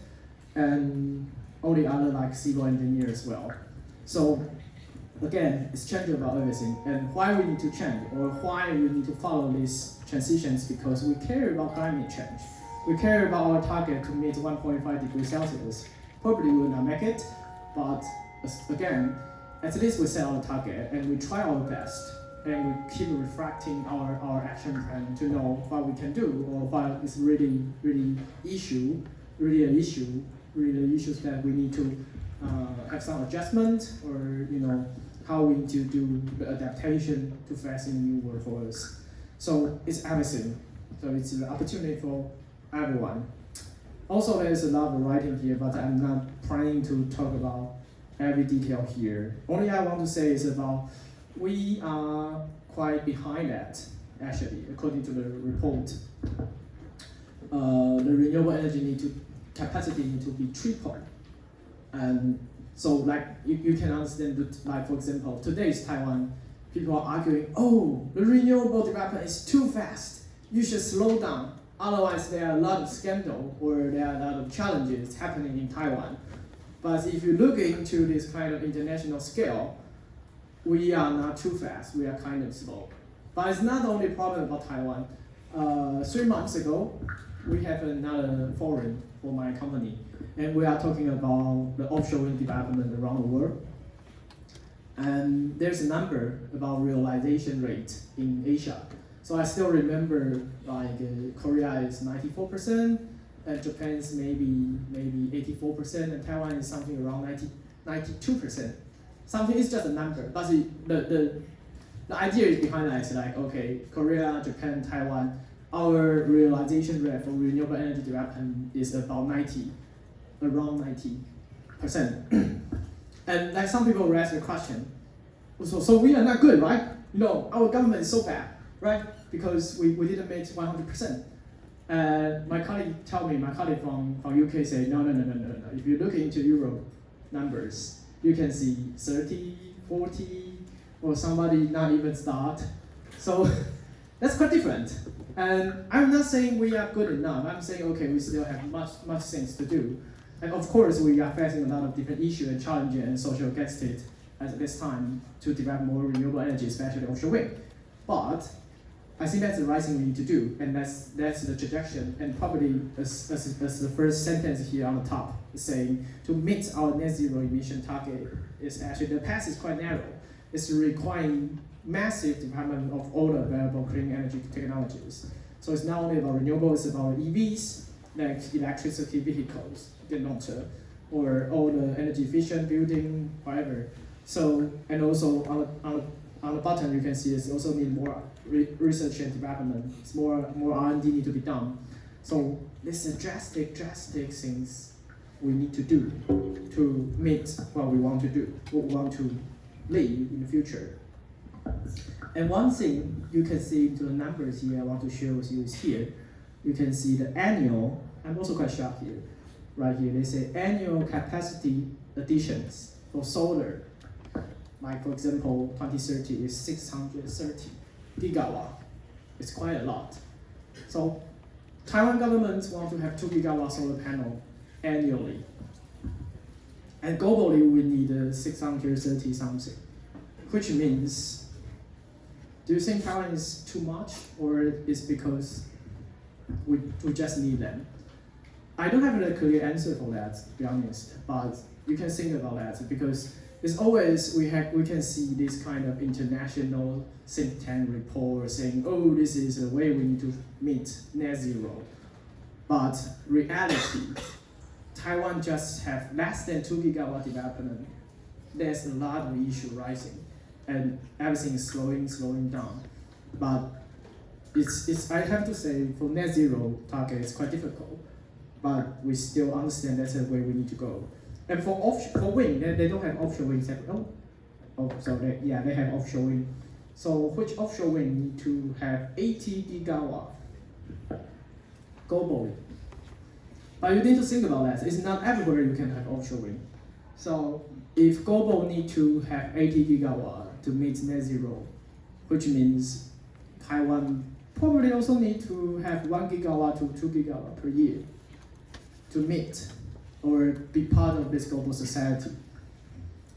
and all the other like civil engineer as well. So again, it's changing about everything. And why we need to change, or why we need to follow these transitions, because we care about climate change. We care about our target to meet 1.5 degrees Celsius. Probably we will not make it, but again, at least we set our target and we try our best, and we keep reflecting our action plan to know what we can do, or what is really the issues that we need to have some adjustment, or how we need to do the adaptation to facing the new world for us. So it's everything. So it's an opportunity for everyone. Also, there's a lot of writing here, but I'm not planning to talk about every detail here. Only I want to say is about we are quite behind that, actually, according to the report. The renewable energy capacity need to be triple. And so like you can understand that, like for example, today's Taiwan, people are arguing, oh, the renewable development is too fast. You should slow down. Otherwise there are a lot of scandal, or there are a lot of challenges happening in Taiwan. But if you look into this kind of international scale, we are not too fast, we are kind of slow. But it's not the only problem about Taiwan. 3 months ago, we have another forum for my company, and we are talking about the offshore wind development around the world. And there's a number about realization rate in Asia. So I still remember like Korea is 94%, and Japan is maybe 84%, and Taiwan is something around 92%. Something is just a number, but the idea is behind that is like, okay, Korea, Japan, Taiwan, our realization rate for renewable energy development is about around 90%. And like some people raise the question, so we are not good, right? Our government is so bad, right? Because we didn't make 100%. My colleague from UK say, no. If you look into Europe numbers, you can see 30, 40, or somebody not even start. So that's quite different. And I'm not saying we are good enough. I'm saying, okay, we still have much things to do. And of course, we are facing a lot of different issues and challenges and social justice at this time to develop more renewable energy, especially offshore wind. But I think that's the right thing we need to do, and that's the trajectory. And probably as the first sentence here on the top is saying, to meet our net zero emission target is actually, the path is quite narrow. It's requiring massive development of all the available clean energy technologies. So it's not only about renewables, it's about EVs, like electricity vehicles, or all the energy efficient building, whatever. So, and also on the bottom you can see it's also need more research and development. It's more R&D need to be done. So this is drastic things we need to do to meet what we want to do, what we want to live in the future. And one thing you can see into the numbers here I want to share with you is here. You can see the annual, I'm also quite shocked here. Right here, they say annual capacity additions for solar. Like for example, 2030 is 630 gigawatt. It's quite a lot. So Taiwan government want to have 2 gigawatt solar panel annually. And globally we need 630 something, which means, do you think Taiwan is too much, or is because we just need them? I don't have a clear answer for that, to be honest, but you can think about that, because it's always, we can see this kind of international think tank report saying, oh, this is the way we need to meet net zero. But reality Taiwan just have less than 2 gigawatt development, there's a lot of issue rising, and everything is slowing down. But it's I have to say, for net zero target, it's quite difficult, but we still understand that's the way we need to go. And for wind, they don't have offshore wind. They have offshore wind. So which offshore wind need to have 80 gigawatt globally. But you need to think about that. It's not everywhere you can have offshore wind. So if global need to have 80 gigawatt to meet net zero, which means Taiwan probably also need to have 1 gigawatt to 2 gigawatt per year to meet or be part of this global society.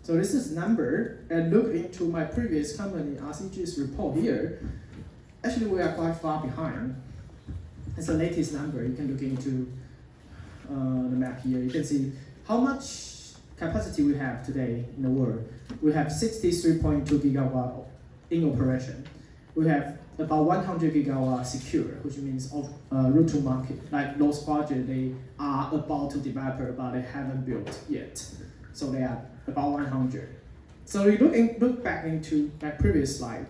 So this is number, and look into my previous company, RCG's report here. Actually, we are quite far behind. It's the latest number. You can look into the map here. You can see how much capacity we have today in the world. We have 63.2 gigawatt in operation. We have about 100 gigawatt secure, which means route to market. Like those projects, they are about to develop, but they haven't built yet. So they are about 100. So we look back into that previous slide.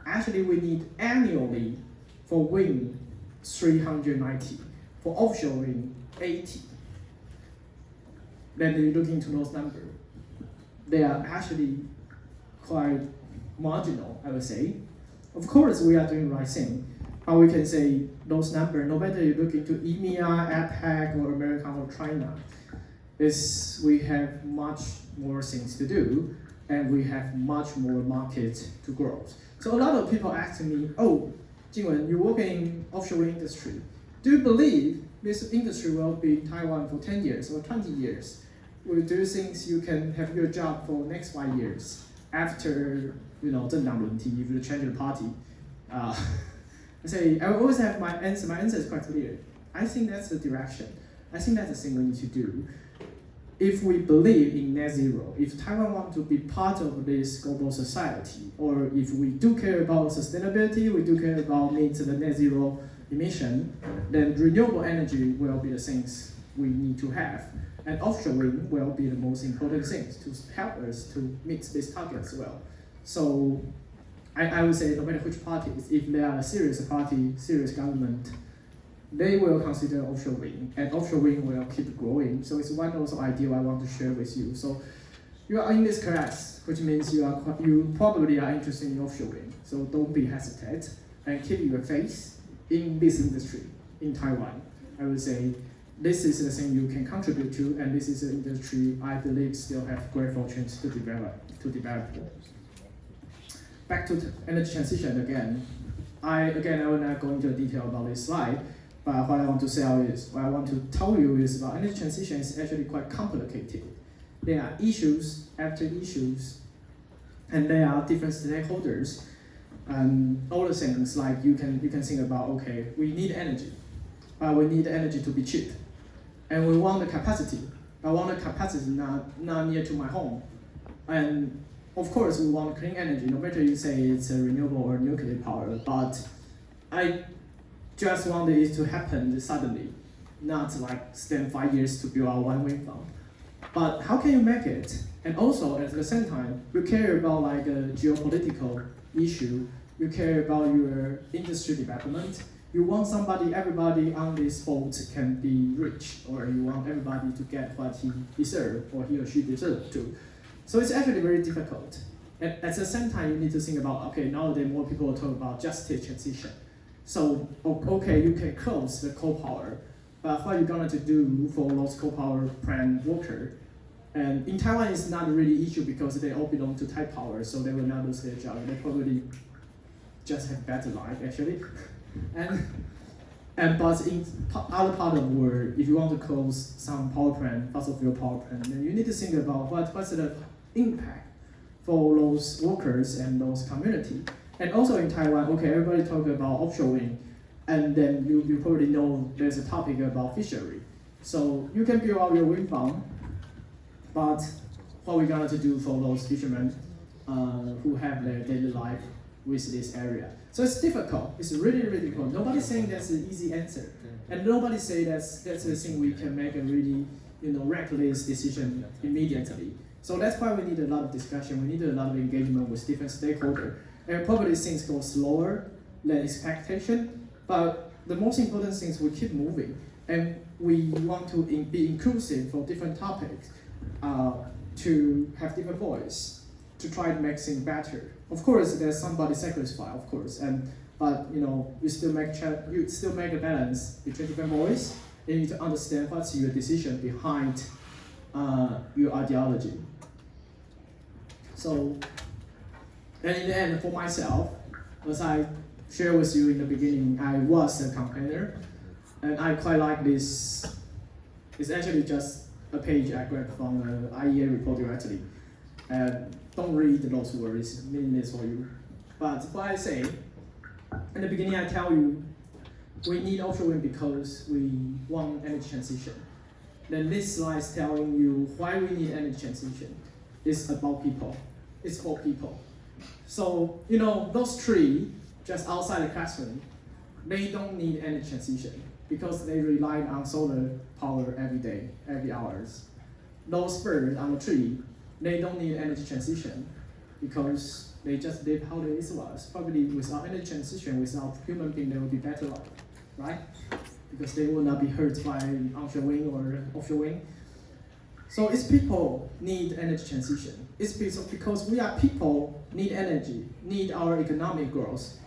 Actually, we need annually for wind 390, for offshore wind 80. Then you look into those numbers. They are actually quite marginal, I would say. Of course, we are doing the right thing, but we can say those numbers, no matter you look into EMEA, APAC, or America, or China, we have much more things to do, and we have much more market to grow. So a lot of people ask me, oh, Jingwen, you work in offshore wind industry. Do you believe this industry will be in Taiwan for 10 years or 20 years? Or do you think you can have your job for next 5 years after,政党轮替, if you change the party? I always have my answer. My answer is quite clear. I think that's the direction. I think that's the thing we need to do. If we believe in net zero, if Taiwan wants to be part of this global society, or if we do care about sustainability, we do care about meeting the net zero emission, then renewable energy will be the things we need to have. And offshore wind will be the most important things to help us to meet this target as well. So I would say no matter which parties, if they are a serious party, serious government, they will consider offshore wind, and offshore wind will keep growing. So it's one also idea I want to share with you. So you are in this class, which means you probably are interested in offshore wind. So don't be hesitant and keep your faith in this industry in Taiwan. I would say this is the thing you can contribute to, and this is an industry I believe still have great fortunes to develop. Back to energy transition again. I will not go into detail about this slide, but what I want to tell you is about energy transition is actually quite complicated. There are issues after issues, and there are different stakeholders, and all the things like you can think about. Okay, we need energy, but we need energy to be cheap, and we want the capacity. I want the capacity not near to my home, and of course we want clean energy. No matter you say it's a renewable or nuclear power, but I just want it to happen suddenly, not like spend 5 years to build out one wind farm. But how can you make it? And also at the same time, you care about like a geopolitical issue. You care about your industry development. You want everybody on this boat can be rich, or you want everybody to get what he deserves or he or she deserves to. So it's actually very difficult. At the same time, you need to think about, okay, nowadays more people talk about just transition. So, okay, you can close the coal power, but what are you going to do for those coal power plant workers? And in Taiwan, it's not really an issue because they all belong to Thai Power, so they will not lose their job. They probably just have better life, actually. But in other part of the world, if you want to close some power plant, fossil fuel power plant, then you need to think about what's the impact for those workers and those communities. And also in Taiwan, okay, everybody talk about offshore wind, and then you probably know there's a topic about fishery. So you can build out your wind farm, but what we going to do for those fishermen who have their daily life with this area? So it's difficult. It's really, really difficult. Nobody's saying that's an easy answer, and nobody say that's the thing we can make a really reckless decision immediately. So that's why we need a lot of discussion. We need a lot of engagement with different stakeholders. And probably things go slower than expectation, but the most important thing is we keep moving, and we want to be inclusive for different topics, to have different voice, to try to make things better. Of course, there's somebody sacrifice, of course, but you still make a balance between different voice. You need to understand what's your decision behind your ideology. So, and in the end, for myself, as I shared with you in the beginning, I was a campaigner, and I quite like this. It's actually just a page I grabbed from the IEA report directly. And don't read those words, meaningless for you. But what I say, in the beginning I tell you, we need offshore wind because we want energy transition. Then this slide is telling you why we need energy transition. It's about people. It's for people. So, those three just outside the classroom, they don't need energy transition because they rely on solar power every day, every hours. Those birds on the tree, they don't need energy transition because they just live how they was. Probably without energy transition, without human being, they will be better off, right? Because they will not be hurt by onshore wind or offshore wind. So it's people need energy transition. It's because we are people need energy, need our economic growth.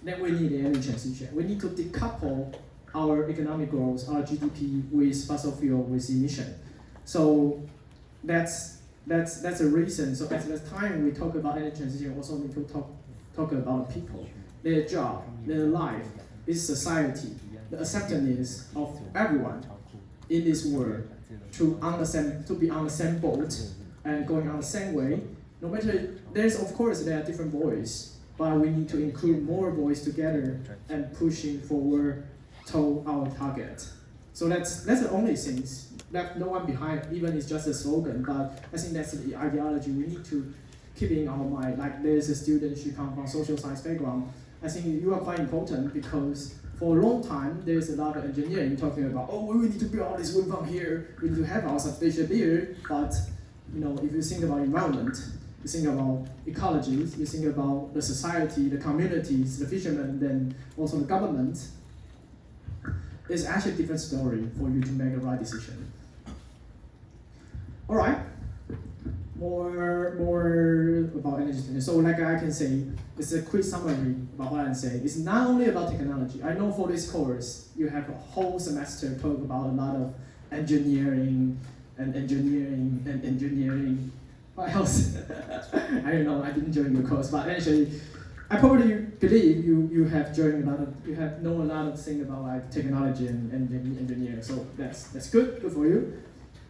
Then we need the energy transition. We need to decouple our economic growth, our GDP with fossil fuel, with emission. So that's a reason. So at the time we talk about energy transition, we also need to talk about people, their job, their life, this society, the acceptance of everyone in this world to understand, to be on the same boat and going on the same way. No matter, there are different voices, but we need to include more voices together and pushing forward to our target. So that's the only thing. Left no one behind, even it's just a slogan, but I think that's the ideology we need to keep in our mind. Like there's a student, she comes from social science background. I think you are quite important because for a long time, there's a lot of engineering talking about, we need to build all this wind farm here, we need to have our substation here, but if you think about environment, you think about ecology, you think about the society, the communities, the fishermen, then also the government, it's actually a different story for you to make the right decision. All right, more about energy transition. So like I can say, it's a quick summary about what I'm saying. It's not only about technology. I know for this course, you have a whole semester talk about a lot of engineering. What else? I don't know, I didn't join your course, but actually, I probably believe you have known a lot of things about like technology and engineering. So that's good for you.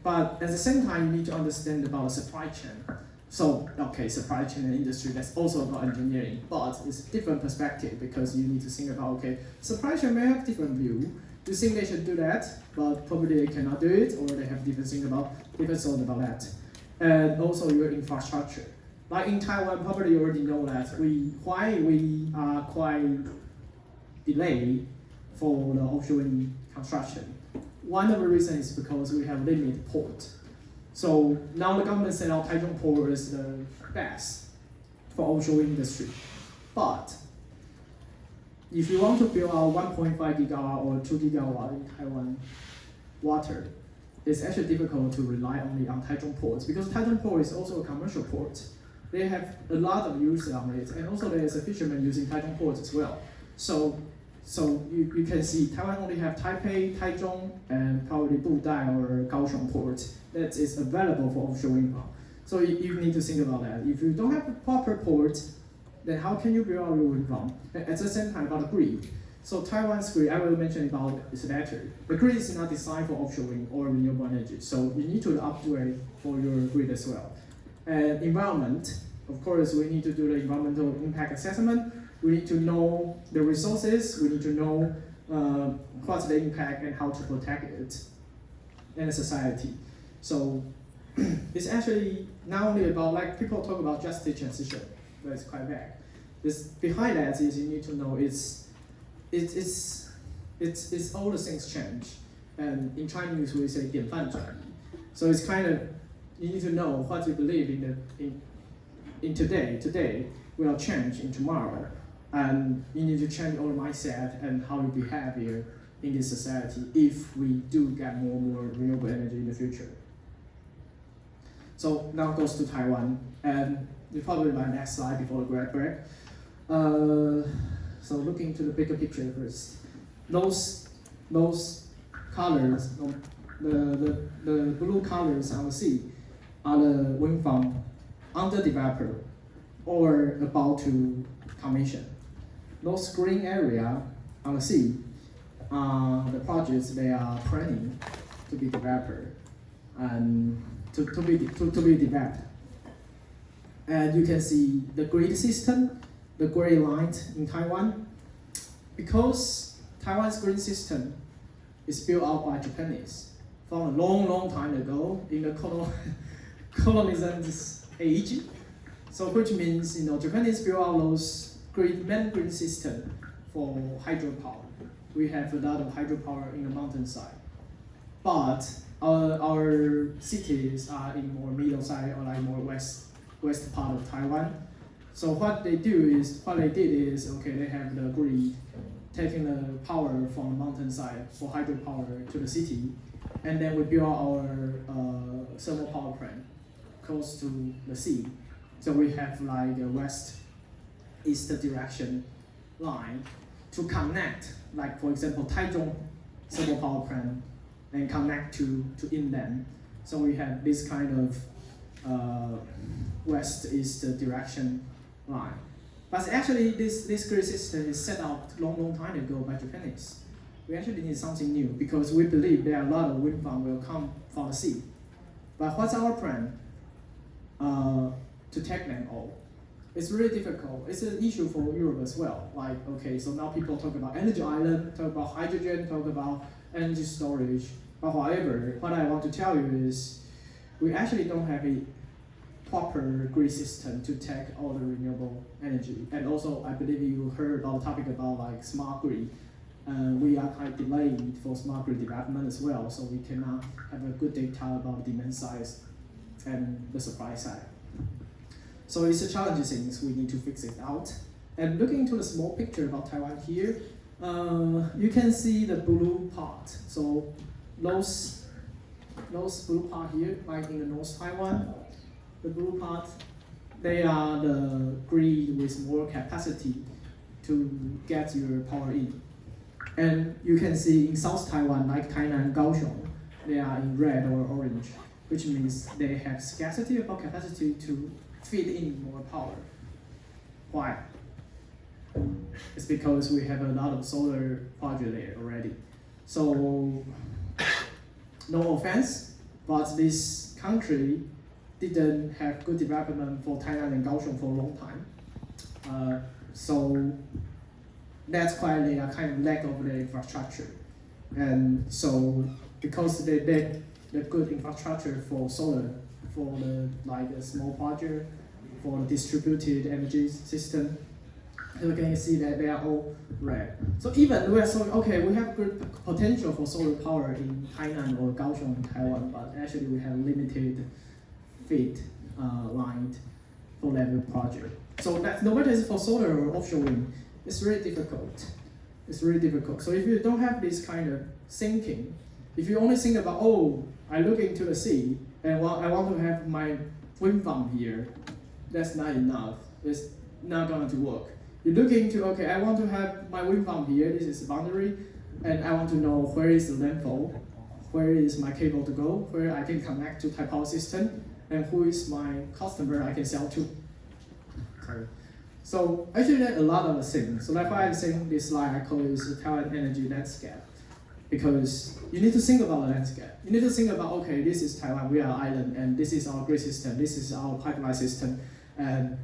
But at the same time, you need to understand about the supply chain. So, supply chain and industry, that's also about engineering, but it's a different perspective because you need to think about, supply chain may have different view. You think they should do that, but probably they cannot do it, or they have different thoughts about that. And also your infrastructure. Like in Taiwan, probably you already know that why we are quite delayed for the offshore wind construction. One of the reasons is because we have limited port. So now the government said our Taichung port is the best for offshore wind industry. But if you want to build our 1.5 gigawatt or 2 gigawatt in Taiwan water, it's actually difficult to rely only on Taichung ports because Taichung port is also a commercial port. They have a lot of use on it, and also there is a fisherman using Taichung ports as well. So you can see Taiwan only have Taipei, Taichung, and probably Budai or Kaohsiung ports that is available for offshore wind farm. So you need to think about that. If you don't have a proper port, then how can you build your wind farm? At the same time, about the grid. So Taiwan's grid, I will mention about this later. The grid is not designed for offshore wind or renewable energy, so you need to upgrade for your grid as well. And environment, of course, we need to do the environmental impact assessment. We need to know the resources. We need to know what's the impact and how to protect it in a society. So it's actually not only about, like people talk about just the transition, but it's quite vague. Behind that is you need to know it's all the things change. And in Chinese we say 典范转移. So it's kind of, you need to know what you believe in today. Today will change in tomorrow. And you need to change our mindset and how we behave here in this society if we do get more and more renewable energy in the future. So now goes to Taiwan, and probably my next slide before the break. So looking to the bigger picture first, those colors, the blue colors on the sea are the wind farm under developer or about to commission. Those green area on the sea are the projects they are planning to be developed and to be developed. And you can see the grid system, the gray line in Taiwan, because Taiwan's grid system is built out by Japanese from a long time ago in the colonialism age. So which means Japanese built out those main grid system for hydropower. We have a lot of hydropower in the mountainside, but our cities are in more middle side or like more west part of Taiwan. So what they did is okay, they have the grid taking the power from the mountainside for hydropower to the city, and then we build our thermal power plant close to the sea. So we have like a west-east direction line to connect, like for example, Taichung thermal power plant and connect to inland. So we have this kind of west-east direction line. But actually, this grid system is set out long time ago by Japanese. We actually need something new because we believe there are a lot of wind farms will come from the sea. But what's our plan to take them all? It's really difficult. It's an issue for Europe as well. Like, okay, so now people talk about energy island, talk about hydrogen, talk about energy storage. But however, what I want to tell you is we actually don't have a proper grid system to take all the renewable energy. And also, I believe you heard about the topic about like smart grid. We are quite delayed for smart grid development as well, so we cannot have a good data about the demand size and the supply side. So it's a challenging things, we need to fix it out. And looking into the small picture about Taiwan here, you can see the blue part. So those blue part here, like in the North Taiwan, the blue part, they are the grid with more capacity to get your power in. And you can see in South Taiwan, like Tainan and Kaohsiung, they are in red or orange, which means they have scarcity about capacity to feed in more power. Why? It's because we have a lot of solar project there already. So, no offense, but this country didn't have good development for Tainan and Kaohsiung for a long time. So that's why they are kind of lack of the infrastructure. And so because they the good infrastructure for solar, for the like a small project, for the distributed energy system, you can see that they are all red. So even we are so okay, we have good potential for solar power in Tainan or Kaohsiung in Taiwan, but actually we have limited feed line for that project. So that no matter it's for solar or offshore wind, it's really difficult. It's really difficult. So if you don't have this kind of thinking, if you only think about, oh, I look into the sea and I want to have my wind farm here, that's not enough. It's not going to work. You look into, okay, I want to have my wind farm here, this is the boundary, and I want to know where is the landfall, where is my cable to go, where I can connect to Taiwan power system, and who is my customer I can sell to. Sorry. So actually there's a lot of things. So that's why I'm saying this slide I call it the Taiwan energy landscape. Because you need to think about the landscape. You need to think about, okay, this is Taiwan, we are an island, and this is our grid system, this is our pipeline system, and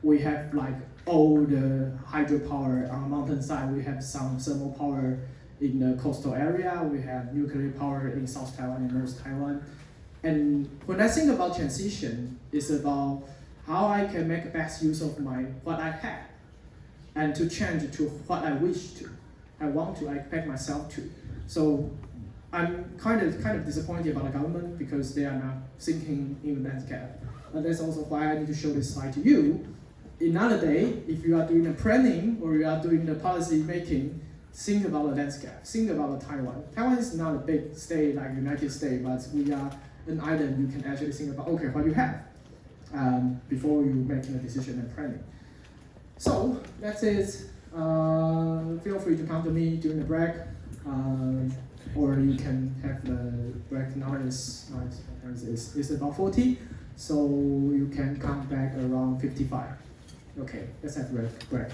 we have like all the hydropower on the mountainside, we have some thermal power in the coastal area, we have nuclear power in South Taiwan and North Taiwan. And when I think about transition, it's about how I can make best use of what I have and to change to what I wish to, I want to, I expect myself to. So I'm kind of disappointed about the government because they are not thinking in the landscape. And that's also why I need to show this slide to you. Another day, if you are doing the planning or you are doing the policy making, think about the landscape, think about the Taiwan. Taiwan is not a big state like United States, but we are an island. You can actually think about, okay, what you have before you making a decision and planning. So that's it. Feel free to come to me during the break, or you can have the break now. It's about 40, so you can come back around 55. Okay, let's have a break.